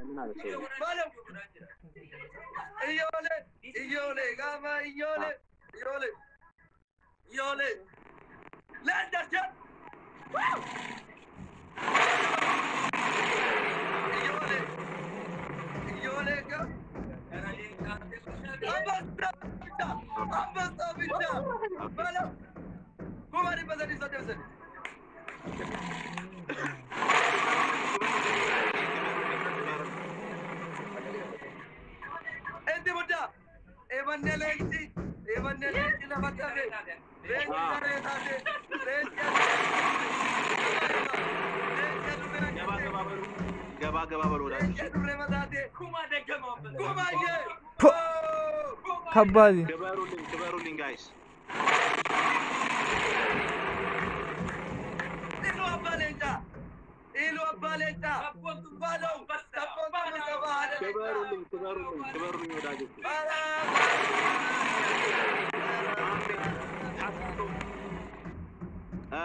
Balam. Iyole, gama iyole. Lan dakika. Iyole ka. Abasta bicha. Balam. Kumari badani sadese. Ente buta. Evan Nelenti la batave. Gaba balo da. Kabadi. Kebaruling guys. Ilo Abalenta. Follow. Kebaruling wadajo.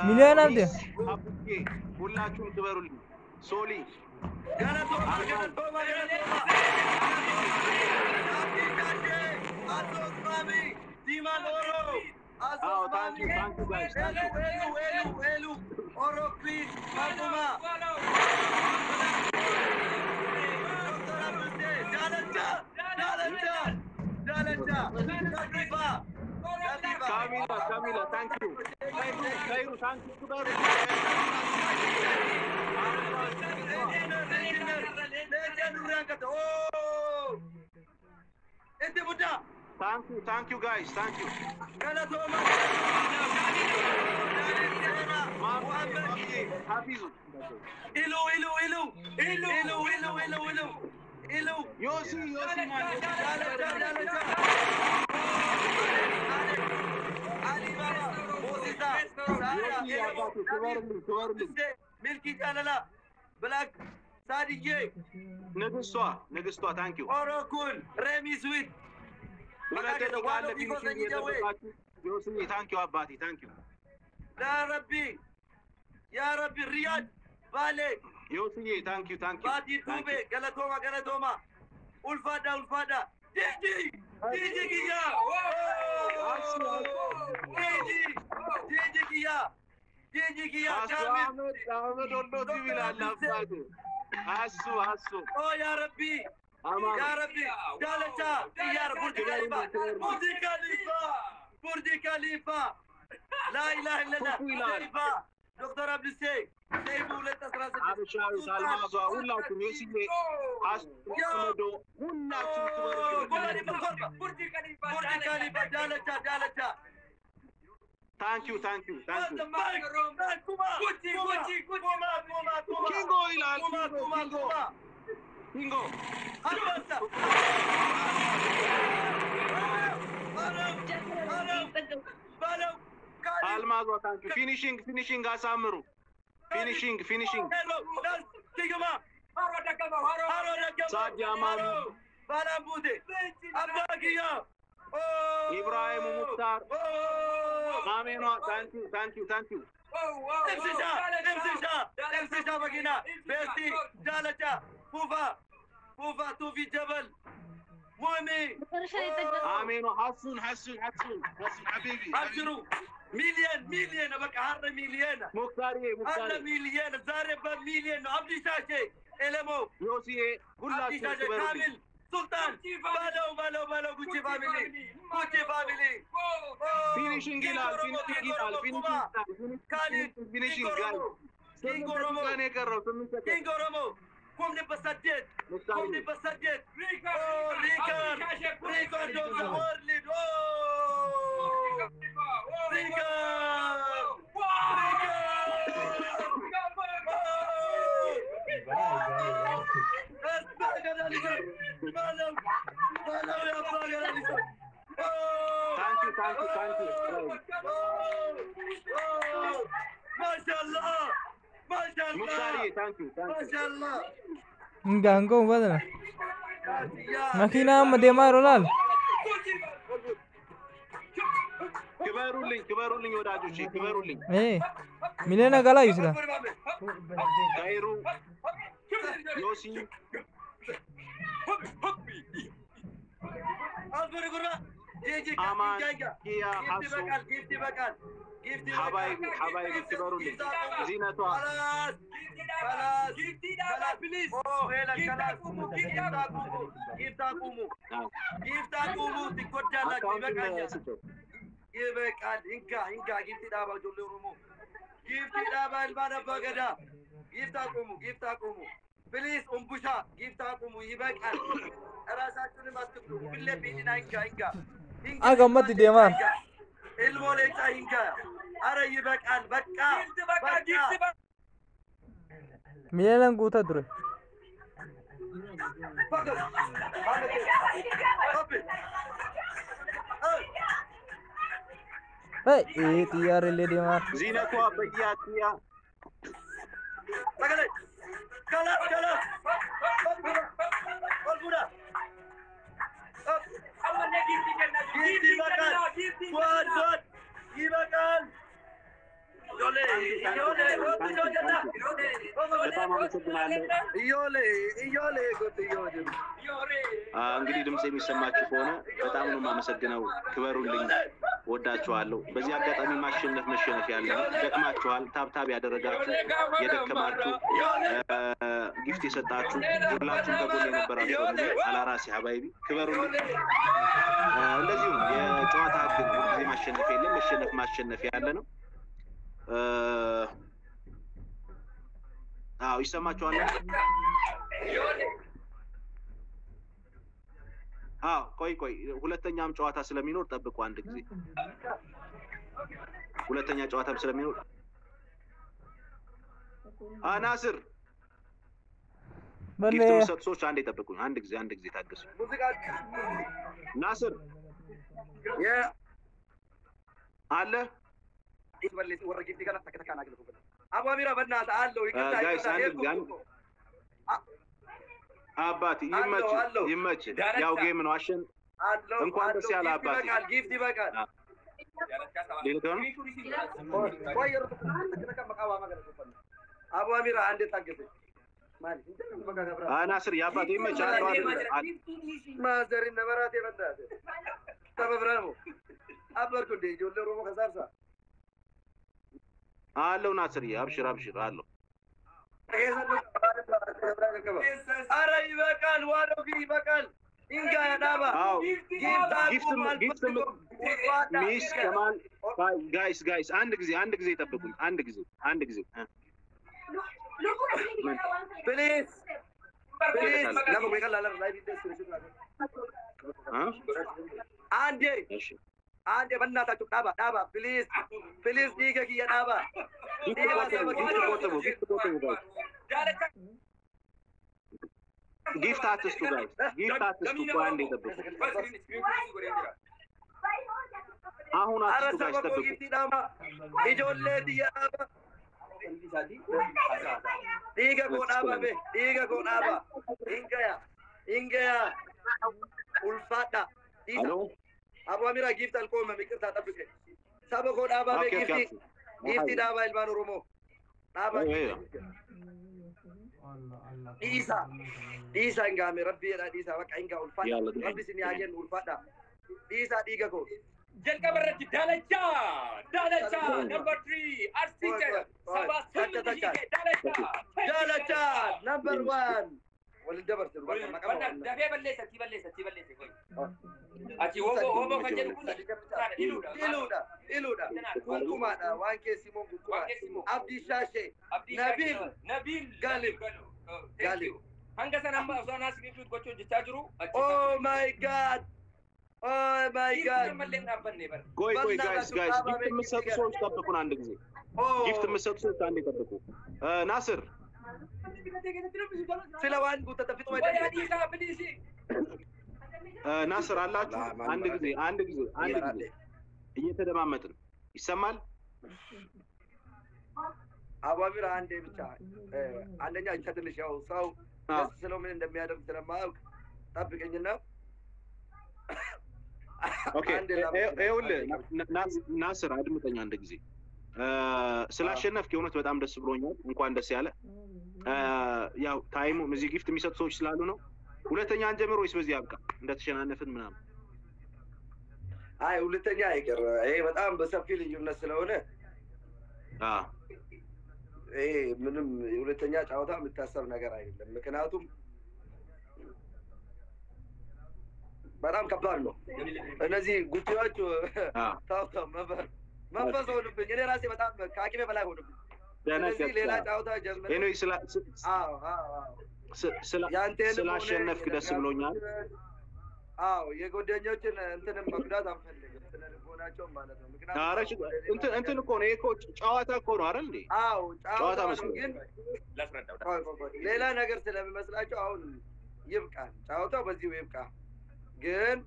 Milyon abdi. Abuke ሁላችሁም kebaruling. Soli. Galatoma. Dimanoro. Thank you guys. Elu. Oro please. Fatuma. Jalanja. Latifa. Camila, thank you. Kairu, thank you. Thank you guys. Thank you. Hafizu. Ilu. Yosi man. Ali Baba. Mosita. Milki Jalala. Black. Sadiye. Negustwa, thank you. Orokun. Remy Sweet. Yosi, thank you, Abati, thank you. Ya Rabbi, Riyad. Vale. Yosi, thank you. Badi Tube. Galatoma. Ulfada. Diji Giya. Diji Giya. Hasu. Oh, Ya Rabbi. Dalata. Ya Burj Khalifa. La ilaha illallah. Dr. Abdusay. Seifu letasrasa. Abisharu Salmazo. Hullakum Yosi. Hasu. Hullakum. Burj Khalifa. Dalata. Thank you. Kuma. Kingo Ilal. Kingo. Albasta. Almazo, thank you. Finishing Asamuru. Finishing. Tigama. Sadia Manu. Balambude. Abagiya. Ibrahim Mukhtar. Ameno, thank you. MC Bagina. Besti. Jalata. Fufa. Tufi Jabal. Muami. Ameno, Hassun, Habibi. Abshuru. Million. Abak harra million. Mukhtari. Harra million. Zareba million. Abdi Shache. Elemo. Yosi, Abdi Shache. Kamil. Sultan. Balo. Gucci family. Finishing Gilal. Khalid. Finishing guys. Kingo Romo. Come the Basadet. Rican of the world lead. Thank you. Mashallah. Mukhari, thank you. Mashallah. Enggak badal. Makina madema rolal. Kebaruling wadajochi. Milena gala isla. Kairu. Yosi. አማን ኪያ ሐሱ حبايب كبروا زينتها خلاص بليز كيف تقوموا تكوجا لك يبقى إنكا كيف تدابا جولي رومو كيف تدابا البانا بغدا كيف تقوموا بليز أمبوشا كيف تقوموا يبقى راساتوني ما تقوموا بالله بيدنا إنكا أقمت ديمان المولى إنكا أرى يبقى بكا ميلان قوتا دري هاي إيه تيار اللي ديمان زينتها بياتيا كلا እንግዲህ ድምጽ የሚሰማችሁ ከሆነ በጣም ነው የማመሰግነው። ክበሩልኝ፣ ወዳችኋለሁ። በዚህ አጋጣሚ ማሸነፍ መሸነፍ ያለ ደክማችኋል። ታብታብ ያደረጋችሁ፣ የደከማችሁ፣ ጊፍት የሰጣችሁ ሁላችሁም ከጎን የነበራችሁ አላራሲ ሀባይቢ ክበሩልኝ። እንደዚሁም የጨዋታ ህግ ጊዜ ማሸነፍ የለም፣ መሸነፍ ማሸነፍ ያለ ነው። አዎ ይሰማችኋል። አዎ ቆይ ሁለተኛም ጨዋታ ስለሚኖር ጠብቁ። አንድ ጊዜ ሁለተኛ ጨዋታም ስለሚኖር ናስር ጊፍት የምትሰጡ ሰዎች አንዴ ጠብቁኝ። አንድ ጊዜ ታገሱ። ናስር አለ ይበልጥ ወረጊት ጋር ተከተካና አግልኩ አቡ አሚራ በእናትህ አለው ይከታተል አባቴ ይመች ያው ጌም ነው። አሸን እንኳን ደስ ያለ አባቴ። ጊፍት ይበቃል። አቡ አሚራ አንዴ ታገሰ ማለት ናስር ያባቴ ይመች አለው ማዘሪ ነበራቴ በእናት ተበብራሙ አበርኩ እንደ ጆሎ ሮሞ ከዛርሳ አለው ናስር አብሽር አለው አረ ይበቃል። ዋለው ይበቃል። ኢንጋ ያዳባ ጊፍት ሚስ ከማል ጋይስ አንድ ጊዜ ጠብቁኝ። አንድ ጊዜ ፕሊዝ ለምን ይቀላል? ላይ ቢደስ አንዴ በእናታችሁ ዳባ ፕሊዝ ዲገክ ያዳባ ጊፍት አትስጡ ጋይስ፣ ጊፍት አትስጡ። አንዴ ጠብቁ። አሁን አትስጡ ጋይስ፣ ጠብቁ። ኢጆሌ ዲያባ ዲገ ኮዳባ ኢንገያ ኡልፋዳ ዲሳ አቡ አሚራ ጊፍት አልቆመም። ይቅርታ ጠብቀ ሰበ ኮዳባ ጊፍት ዳባ ኢልባን ኦሮሞ ዳባ Isa ingame Rabbi ya Isa baka inga ulfada Rabbi sini ajen ulfada Isa diga ko Jelka berarti dalacha number 3 art teacher Sabasulu dalacha number 1 wal dabar tu bana dabe ballesa koy aji wobo kajen iluda kuma da wanke simon kuma abdi shashe nabil galib hanga sana amba usana sikitu gocho jitajuru oh my god ቆይ ጋይስ ጊፍት የምትሰጡ ሰዎች ጠብቁን። አንድ ጊዜ ጊፍት የምትሰጡ ሰዎች አንዴ ጠብቁ። ናስር ስለዋን ጉታ ተፍቶ ናስር አላችሁ? አንድ ጊዜ እየተደማመጥን ይሰማል። አባቢራ አንዴ ብቻ አንደኛ እንከትልሽ ያው ሰው ስለምን እንደሚያደርግ ስለማያውቅ ጠብቀኝና ኦኬ ናስር አድምጠኝ አንድ ጊዜ። ስላሸነፍክ የእውነት በጣም ደስ ብሎኛል። እንኳን ደስ ያለ። ያው ታይሙ እዚህ ጊፍት የሚሰጡ ሰዎች ስላሉ ነው። ሁለተኛ አንጀምር ወይስ በዚህ አብቃ? እንደተሸናነፍን ምናምን አይ ሁለተኛ አይቀር ይሄ በጣም በሰፊ ልዩነት ስለሆነ ይሄ ምንም የሁለተኛ ጨዋታ የምታሰብ ነገር አይደለም። ምክንያቱም በጣም ከባድ ነው። እነዚህ ጉዳዮች ታውታው መንፈስ ሆኑብኝ። እኔ ራሴ በጣም ከአቅሜ በላይ ሆኑብኝ። ስለዚህ ሌላ ጨዋታ ጀምረን ስላሸነፍክ ደስ ብሎኛል። አዎ የጓደኞችን እንትንም መጉዳት አንፈልግም። ስለልቦናቸው ማለት ነው። ምክንያቱም እንትን እኮ ነው እኮ ጨዋታ እኮ ነው አይደል እንዴ? አዎ ጨዋታ ነው። ግን ሌላ ነገር ስለሚመስላቸው አሁን ይብቃል፣ ጨዋታው በዚሁ ይብቃ። ግን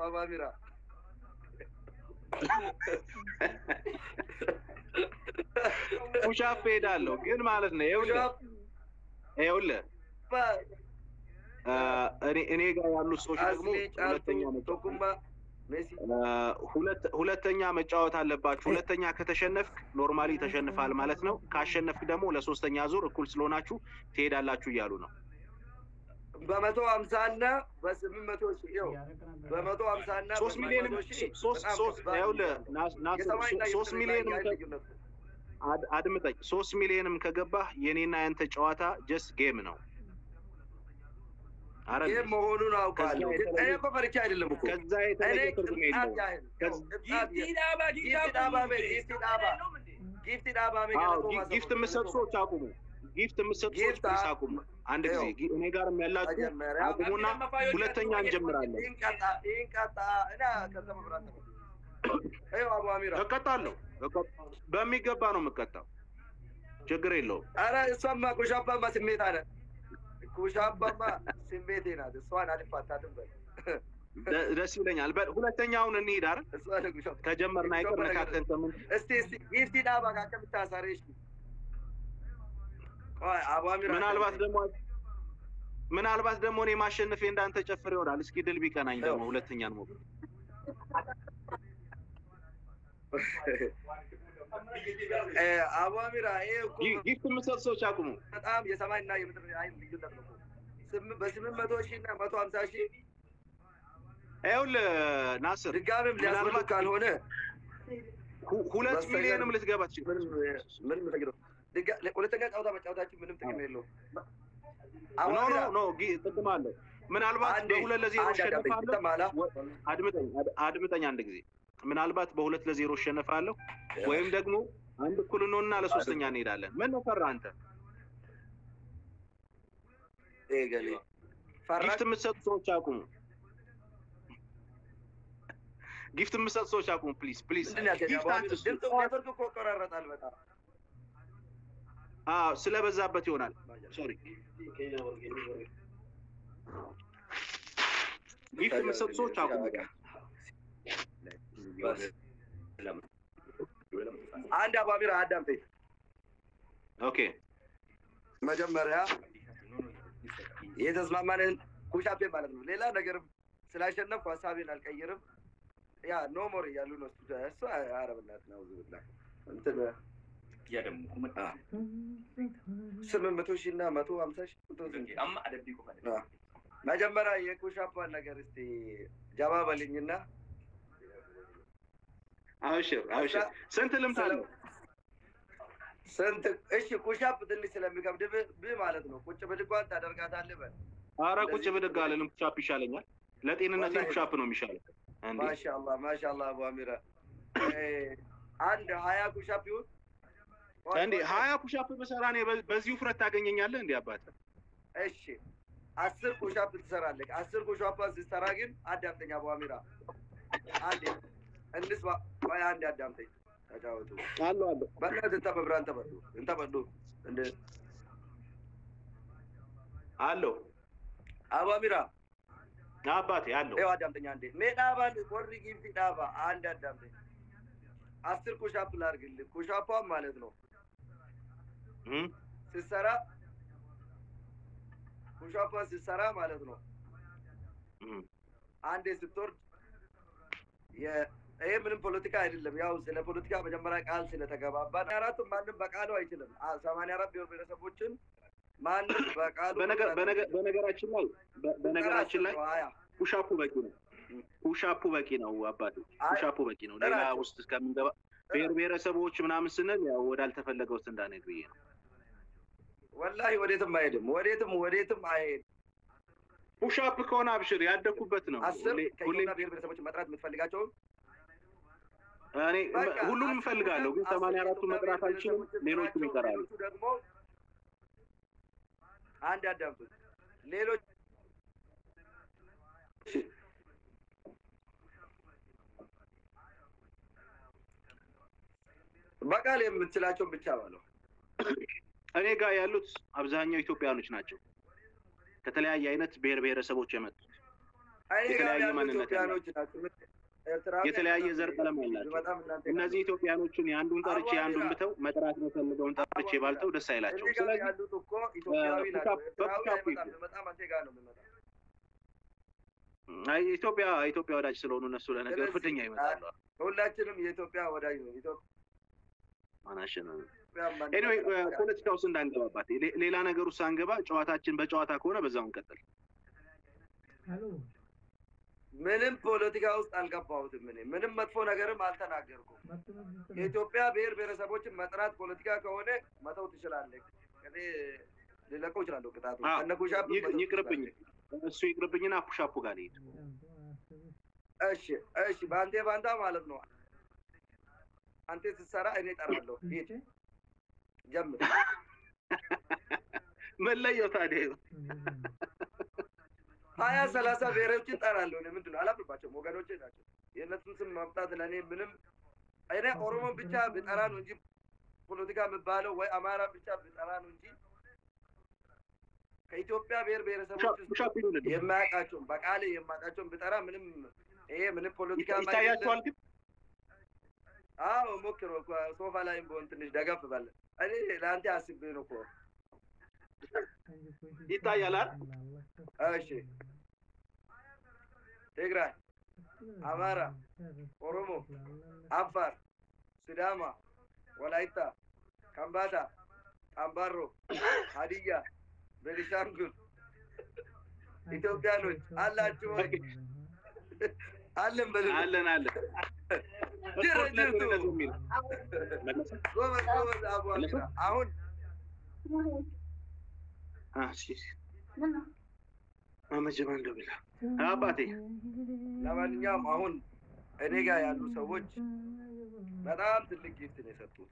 አባሚራ ፑሻፕ ሄዳለሁ ግን ማለት ነው ይኸውልህ እኔ ጋር ያሉት ሰዎች ደግሞ ሁለተኛ መጫወት አለባችሁ። ሁለተኛ ከተሸነፍክ ኖርማሊ ተሸንፋል ማለት ነው። ካሸነፍክ ደግሞ ለሶስተኛ ዙር እኩል ስለሆናችሁ ትሄዳላችሁ እያሉ ነው። በ150 እና በ800 ሺህ ይኸው በ150 እና 3 ሚሊዮን 3 ሚሊዮን አድምጠኝ። 3 ሚሊዮንም ከገባህ የኔና ያንተ ጨዋታ ጀስት ጌም ነው። ጌም መሆኑን አውቃለሁ። እኔ እኮ ፈርቻ አይደለም እኮ ከዛ የተለየ ትርጉም የለውም። ጊፍት የምትሰጡ ሰዎች አቁሙ። ጊፍት የምትሰጡ ሰዎች ፕሊስ አቁሙ። አንድ ጊዜ እኔ ጋርም ያላችሁ አቁሙና ሁለተኛ እንጀምራለን። እቀጣለሁ። በሚገባ ነው የምቀጣው። ችግር የለውም። ኧረ እሷማ ኩሻፓማ ስሜት አለ። ኩሻፓማ ስሜቴ ናት። እሷን አልፋታትም በል። ደስ ይለኛል። ሁለተኛውን እንሂድ አይደል? ከጀመርን አይቀር ነካከን ከምን እስቲ ጊፍቲ ዳባ ጋር ከምታሳረሽ ምናልባት ደግሞ እኔ ማሸነፌ እንዳንተ ጨፍር ይሆናል። እስኪ ድል ቢቀናኝ ደግሞ ሁለተኛን ሞክር። አባሚራ ጊፍት የምትሰጡ ሰዎች አቁሙ። በጣም የሰማይና የምድር አይን ልዩነት ነው። በ800 ሺህ እና 150 ሺህ ይኸውልህ ናስር ድጋምም ሊያስብሉ ካልሆነ 2 ሚሊዮንም ልትገባ ትችላለህ። ምንም ተግሮ ሁለተኛ ጨዋታ መጫወታችን ምንም ጥቅም የለውም። ኖ ጥቅም አለው። ምናልባት በ2-0 እሸነፋለሁ። አድምጠኝ አንድ ጊዜ። ምናልባት በ2-0 እሸነፋለሁ ወይም ደግሞ አንድ እኩል እንሆንና ለሶስተኛ እንሄዳለን። ምን ነው ፈራ አንተ? ጊፍት የምትሰጡ ሰዎች አቁሙ። ጊፍት የምትሰጡ ሰዎች አቁሙ ፕሊዝ ፕሊዝ። ኔትወርክ እኮ ይቆራረጣል በጣም። ስለበዛበት ይሆናል። ሶሪ። ጊፍት የምትሰጡ ሰዎች አቁሙ። አንድ አባቢራ አዳምጠኝ። ኦኬ መጀመሪያ የተስማማንን ኩሻፔ ማለት ነው። ሌላ ነገርም ስላሸነፍኩ ሀሳቤን አልቀይርም። ያ ኖ ሞር እያሉ ነው እሱ አረብናት ነው ዝብላ እንትን ያ ደግሞ 800 ሺህ እና 150 ሺህ መጀመሪያ የኩሻፓን ነገር እስቲ ጀባ በልኝና አብሽር ስንት ልምታለሁ? ስንት? እሺ ኩሻፕ ትንሽ ስለሚከብድ ማለት ነው። ቁጭ ብድጓን ታደርጋታለህ በል። ኧረ ቁጭ ብድግ አልልም። ኩሻፕ ይሻለኛል። ለጤንነቴ ኩሻፕ ነው የሚሻለው። ማሻአላህ አቡ አሚራ አንድ 20 ኩሻፕ ይሁን እንዴ? 20 ኩሻፕ በሰራ ነው በዚህ ውፍረት ታገኘኛለህ እንዴ አባት? እሺ 10 ኩሻፕ ትሰራለህ። 10 ኩሻፕ ስትሰራ ግን አዳምጠኝ አቡ አሚራ አንዴ እንስማ ወይ አንድ አዳምጠኝ። ተጫወቱ አሎ በእናትህ እንተበብራን እንተበሉ እንደ አሎ አባሚራ አባቴ አሎ ይኸው አዳምጠኝ አንዴ። ሜዳባን ወሪ ጊፍቲ ዳባ አንድ አዳምጠኝ። 10 ኩሻፕ ላድርግልህ። ኩሻፓ ማለት ነው ስትሰራ ኩሻፓ ስትሰራ ማለት ነው አንዴ ስትወርድ ይሄ ምንም ፖለቲካ አይደለም። ያው ስለ ፖለቲካ መጀመሪያ ቃል ስለተገባባን አራቱም ማንም በቃሉ አይችልም። 84 ብሔር ብሔረሰቦችን ማን በቃሉ በነገራችን ላይ ፑሻፑ በቂ ነው አባቴ ፑሻፑ በቂ ነው ሌላ ውስጥ እስከምንገባ ብሔረሰቦች ምናምን ስንል ያው ወዳልተፈለገው እንዳንሄድ ብዬ ነው ወላሂ ወዴትም አይሄድም ፑሻፕ ከሆነ አብሽር ያደኩበት ነው ሁሌም ብሔረሰቦች መጥራት የምትፈልጋቸው እኔ ሁሉንም እፈልጋለሁ ግን 84ቱ መጥራት አልችልም ሌሎቹም ይቀራሉ ደግሞ አንድ አዳምጡ ሌሎች በቃል የምትችላቸው ብቻ ባለው እኔ ጋር ያሉት አብዛኛው ኢትዮጵያኖች ናቸው ከተለያየ አይነት ብሔረሰቦች የመጡት የተለያየ ማንነት ያላቸው የተለያየ ዘር ቀለም ያላቸው እነዚህ ኢትዮጵያኖችን የአንዱን ጠርቼ የአንዱን ብተው መጥራት ነው ፈልገውን ጠርቼ ባልተው ደስ አይላቸው ስለዚህ ያሉት እኮ ኢትዮጵያዊ ናቸው በጣም አንተ ጋር ነው የሚመጣው ኢትዮጵያ ወዳጅ ስለሆኑ እነሱ ለነገሩ ፍድኛ ይመጣሉ ሁላችንም የኢትዮጵያ ወዳጅ ነው ኢትዮጵያ ማናሽና ኤኒዌይ ፖለቲካው እንዳንገባባት ሌላ ነገሩ ሳንገባ ጨዋታችን በጨዋታ ከሆነ በዛው እንቀጥል ምንም ፖለቲካ ውስጥ አልገባሁትም ምንም መጥፎ ነገርም አልተናገርኩም የኢትዮጵያ ብሔረሰቦችን መጥራት ፖለቲካ ከሆነ መተው ትችላለህ ሊለቀው ይችላል ቅጣቱ ከነኩሻፕ ይቅርብኝ እሱ ይቅርብኝና ፑሻፑ ጋር ልሂድ እሺ ባንታ ማለት ነው አንተ ስትሰራ እኔ እጠራለሁ ሂድ ጀምር መለየው ታዲያ 20-30 ብሔሮችን እጠራለሁ ምንድን ነው አላፍርባቸውም ወገኖቼ ናቸው የእነሱን ስም ማምጣት ለእኔ ምንም እኔ ኦሮሞ ብቻ ብጠራ ነው እንጂ ፖለቲካ የሚባለው ወይ አማራ ብቻ ብጠራ ነው እንጂ ከኢትዮጵያ ብሔረሰቦች የማያውቃቸውን በቃሌ የማውቃቸውን ብጠራ ምንም ፖለቲካ ይታያቸዋል ግን አዎ ሞክሮ ሶፋ ላይ ቦን ትንሽ ደገፍ ባለ እኔ ለአንተ አስቤ ነው እኮ ይታያል እሺ ትግራይ አማራ ኦሮሞ አፋር ሲዳማ ወላይታ ከምባታ አምባሮ ሀዲያ ቤኒሻንጉል ኢትዮጵያኖች አላችሁ አለን አሁን አባቴ ለማንኛውም አሁን እኔ ጋር ያሉ ሰዎች በጣም ትልቅ ጊፍት ነው የሰጡት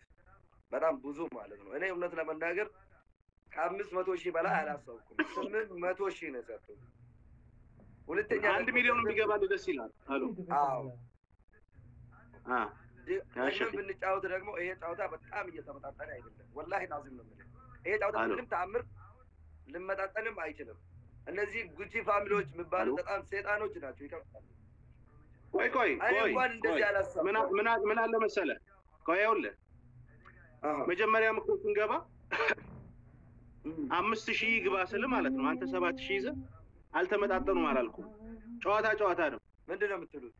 በጣም ብዙ ማለት ነው እኔ እውነት ለመናገር ከ500,000 በላይ አላሰብኩም 800,000 ነው የሰጡት ሁለተኛ 1 ሚሊዮን የሚገባል ደስ ይላል አዎ አሁን ብንጫወት ደግሞ ይሄ ጫወታ በጣም እየተመጣጣነ አይደለም ወላሂ ናዝም ነው ይሄ ጫወታ ምንም ተአምር ልመጣጠንም አይችልም እነዚህ ጉጂ ፋሚሊዎች የሚባሉ በጣም ሰይጣኖች ናቸው ይከፋሉ ቆይ እንኳን እንደዚህ አላሰብኩም ምን አለ መሰለህ ቆይ ይኸውልህ መጀመሪያ ምክሩ ስንገባ 5,000 ግባ ስል ማለት ነው አንተ 7,000 ይዘህ አልተመጣጠኑም አላልኩም ጨዋታ ነው ምንድነው የምትሉት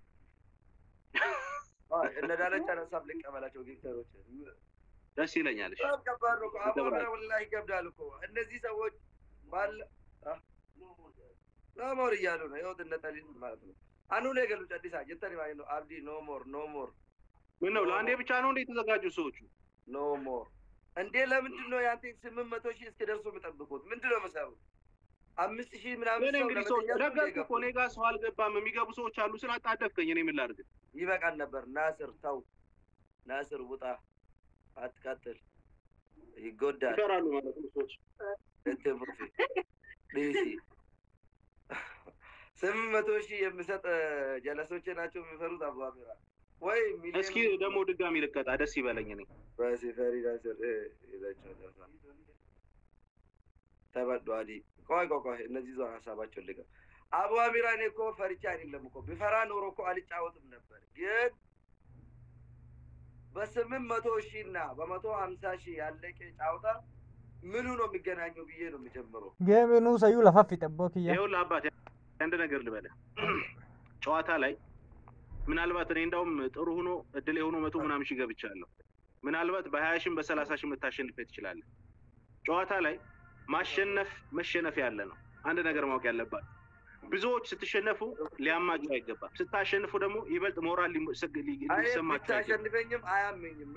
እነዳለች አነሳፍ ልቀበላቸው ጊፍተሮች ደስ ይለኛል እሺ ከባድ ነው አባራ ወላሂ ይገብዳል እኮ እነዚህ ሰዎች ባል ኖሞር እያሉ ነው ይወጥ እንደተሊን ማለት ነው አኑ ለገሉ ጨዲሳ ጀተሪ ማለት ነው አብዲ ኖሞር ምን ነው ለአንዴ ብቻ ነው እንዴ የተዘጋጁ ሰዎች ኖሞር እንዴ ለምንድን ነው ያንተ 800,000 እስከደርሱ የምጠብቁት ምንድነው መሰሩት 5,000 ምናምን ሰው ደጋግ እኮ እኔ ጋር ሰው አልገባም የሚገቡ ሰዎች አሉ ስላጣደፍከኝ እኔ ምን ላድርግ ይበቃል ነበር ናስር ተው ናስር ውጣ አትቀጥል ይጎዳል ይፈራሉ ማለት ነው ሰዎች እትብርፊ ዲሲ 800,000 የሚሰጥ ጀለሶች ናቸው የሚፈሩት አባቢራ ወይ ሚሊዮን እስኪ ደግሞ ድጋሚ ልቀጣ ደስ ይበለኝ እኔ በሲፈሪ ናስር ይላቸው ተበዷዲ ቆይ እነዚህ ዞር ሐሳባቸው ልገ አቡ አሚራ እኔ እኮ ፈርቻ አይደለም እኮ ቢፈራ ኖሮ እኮ አልጫወትም ነበር ግን በ800,000 እና በ150,000 ያለቀ ጫውታ ምኑ ነው የሚገናኘው ብዬ ነው የምጀምረው ጌምኑ ሰዩ ለፋፍ ይጠበቅያ ይኸውልህ አባቴ አንድ ነገር ልበልህ ጨዋታ ላይ ምናልባት እኔ እንደውም ጥሩ ሆኖ እድሌ ሆኖ 100 ምናምን ሺህ ገብቻለሁ ምናልባት በ20,000 በ30,000 ልታሸንፍ ትችላለህ ጨዋታ ላይ ማሸነፍ መሸነፍ ያለ ነው። አንድ ነገር ማወቅ ያለባችሁ ብዙዎች ስትሸነፉ ሊያማችሁ አይገባም። ስታሸንፉ ደግሞ ይበልጥ ሞራል ሊሰማችሁ አይገባም። አይ ብታሸንፈኝም አያመኝም።